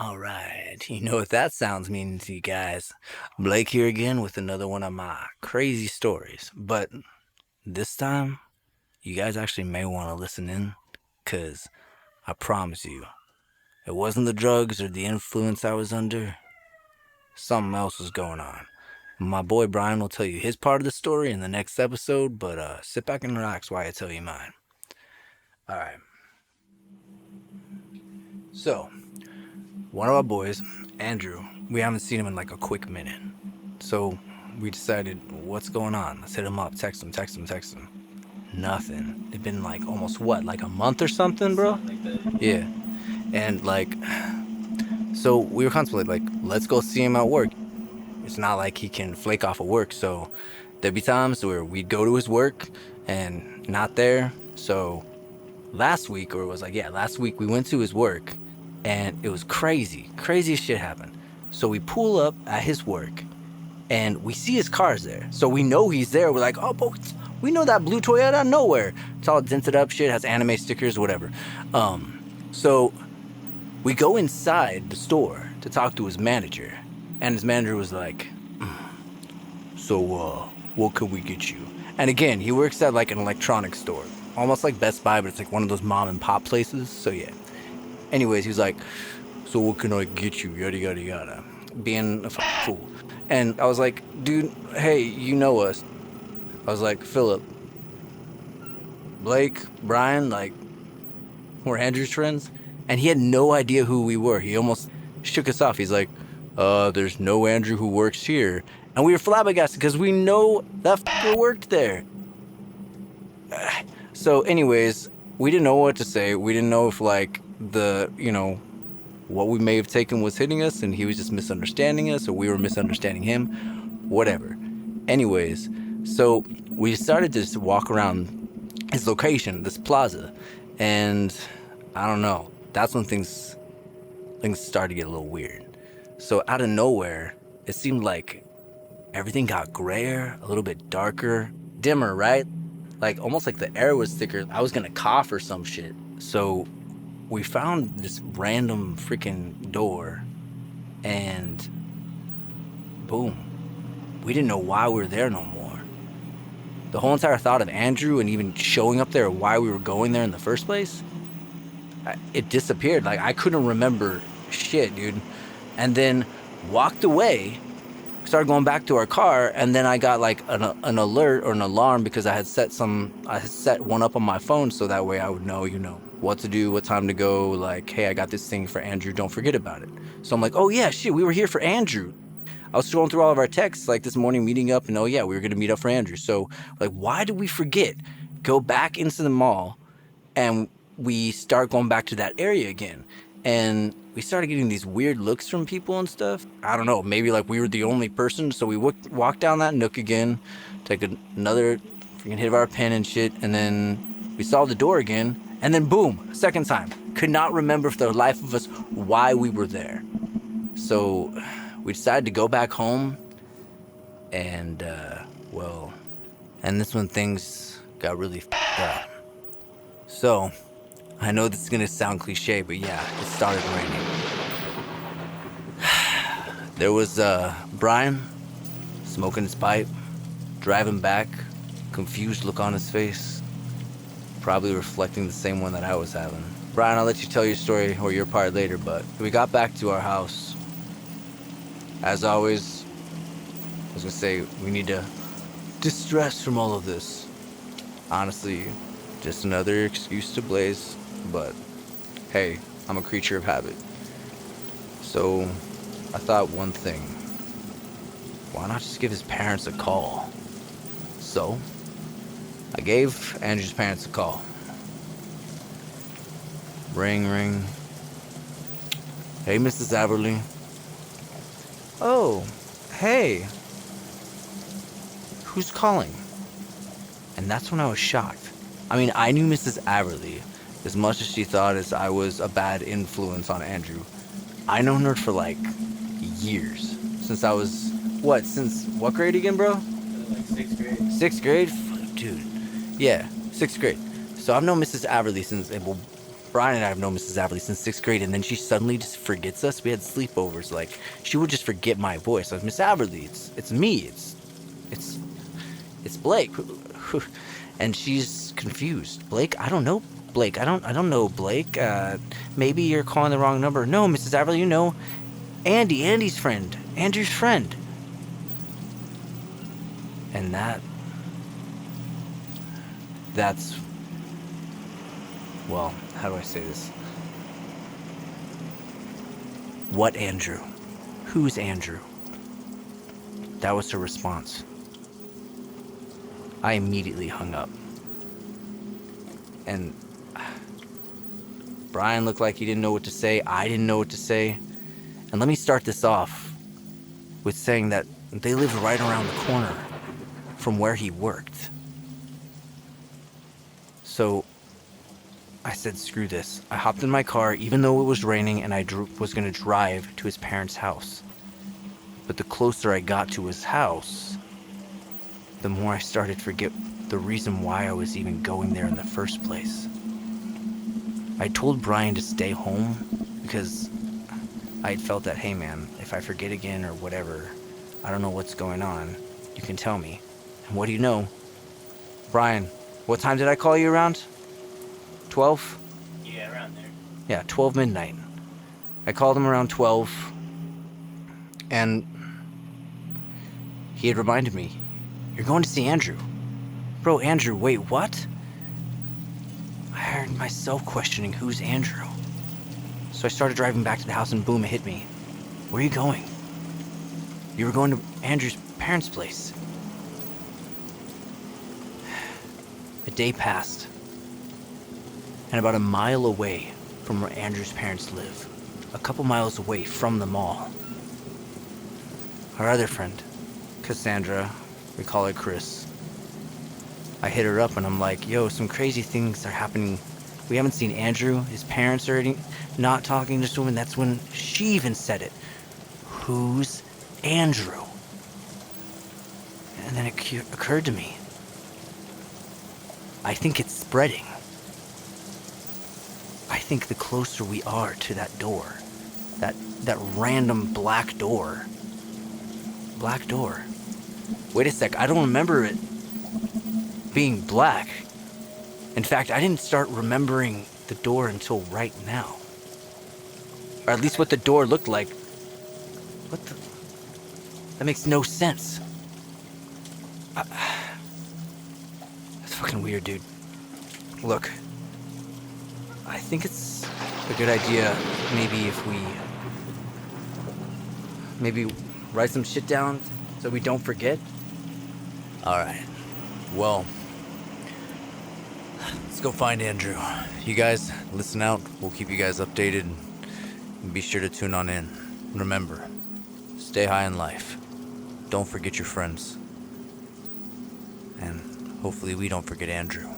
All right, you know what that sounds meaning to you guys. Blake here again with another one of my crazy stories. But this time, you guys actually may want to listen in, because I promise you, it wasn't the drugs or the influence I was under. Something else was going on. My boy Brian will tell you his part of the story in the next episode, but sit back and relax while I tell you mine. All right. So, one of our boys, Andrew, we haven't seen him in like a quick minute. So we decided, what's going on? Let's hit him up, text him. Nothing. It'd been like almost like a month or something, bro? Yeah. And like, so we were contemplating, like, let's go see him at work. It's not like he can flake off of work, so there'd be times where we'd go to his work and not there. So last week we went to his work and it was crazy. Craziest shit happened. So we pull up at his work and we see his car's there. So we know he's there. We're like, oh, we know that blue Toyota out of nowhere. It's all dented up shit, has anime stickers, whatever. So we go inside the store to talk to his manager. And his manager was like, so, what can we get you? And again, he works at like an electronics store. Almost like Best Buy, but it's like one of those mom and pop places. So yeah. Anyways, he was like, so what can I get you? Yada, yada, yada. Being a fool. And I was like, dude, hey, you know us. I was like, Philip, Blake, Brian, like, we're Andrew's friends. And he had no idea who we were. He almost shook us off. He's like, there's no Andrew who works here. And we were flabbergasted because we know that f***er worked there. So anyways, we didn't know what to say. We didn't know if like what we may have taken was hitting us and he was just misunderstanding us or we were misunderstanding him, whatever. Anyways, so we started to just walk around his location, this plaza, and I don't know, that's when things started to get a little weird. So out of nowhere, it seemed like everything got grayer, a little bit darker, dimmer, right? Like almost like the air was thicker. I was gonna cough or some shit. So we found this random freaking door and boom, we didn't know why we were there no more. The whole entire thought of Andrew and even showing up there, why we were going there in the first place, it disappeared. Like I couldn't remember shit, dude. And then walked away, started going back to our car, and then I got like an alert or an alarm because I had set one up on my phone so that way I would know, what to do, what time to go, like, hey, I got this thing for Andrew, don't forget about it. So I'm like, oh yeah, shit, we were here for Andrew. I was scrolling through all of our texts like this morning, meeting up, and oh yeah, we were gonna meet up for Andrew. So like, why did we forget? Go back into the mall and we start going back to that area again. And we started getting these weird looks from people and stuff. I don't know, maybe like we were the only person. So we walked down that nook again, took another freaking hit of our pen and shit. And then we saw the door again. And then boom, second time. Could not remember for the life of us why we were there. So we decided to go back home. And, and that's when things got really f***ed up. So I know this is gonna sound cliche, but yeah, it started raining. There was Brian smoking his pipe, driving back, confused look on his face, probably reflecting the same one that I was having. Brian, I'll let you tell your story or your part later, but we got back to our house. As always, I was gonna say we need to distress from all of this. Honestly, just another excuse to blaze. But hey, I'm a creature of habit. So I thought one thing. Why not just give his parents a call? So I gave Andrew's parents a call. Ring, ring. Hey, Mrs. Aberly. Oh, hey. Who's calling? And that's when I was shocked. I mean, I knew Mrs. Aberly. As much as she thought as I was a bad influence on Andrew, I known her for like years. Since I was, since what grade again, bro? Like 6th grade. 6th grade? Dude. Yeah, 6th grade. So I've known Mrs. Aberly since, Brian and I have known Mrs. Averly since 6th grade, and then she suddenly just forgets us. We had sleepovers. Like, she would just forget my voice. I was, Miss Averly, it's me. It's Blake. And she's confused. Blake? I don't know Blake. I don't know Blake. Maybe you're calling the wrong number. No, Mrs. Averly, you know Andy's friend. Andrew's friend. And that's, well, how do I say this? What Andrew? Who's Andrew? That was her response. I immediately hung up. And Brian looked like he didn't know what to say. I didn't know what to say. And let me start this off with saying that they lived right around the corner from where he worked. So I said, screw this. I hopped in my car, even though it was raining, and I was going to drive to his parents' house. But the closer I got to his house, the more I started to forget the reason why I was even going there in the first place. I told Brian to stay home because I had felt that, hey man, if I forget again or whatever, I don't know what's going on, you can tell me. And what do you know? Brian, what time did I call you around? 12? Yeah, around there. Yeah, 12 midnight. I called him around 12, and he had reminded me, you're going to see Andrew. Bro, Andrew, wait, what? I heard myself questioning, who's Andrew? So I started driving back to the house and boom, it hit me. Where are you going? You were going to Andrew's parents' place. A day passed. And about a mile away from where Andrew's parents live, a couple miles away from the mall, our other friend, Cassandra, we call her Chris. I hit her up and I'm like, yo, some crazy things are happening. We haven't seen Andrew, his parents are not talking to this woman. That's when she even said it. Who's Andrew? And then it occurred to me. I think it's spreading. I think the closer we are to that door, that random black door. Black door. Wait a sec, I don't remember it being black. In fact, I didn't start remembering the door until right now. Or at least what the door looked like. What the? That makes no sense. That's fucking weird, dude. Look, I think it's a good idea maybe if we write some shit down so we don't forget. Alright, well, let's go find Andrew. You guys, listen out. We'll keep you guys updated. And be sure to tune on in. Remember, stay high in life. Don't forget your friends. And hopefully we don't forget Andrew.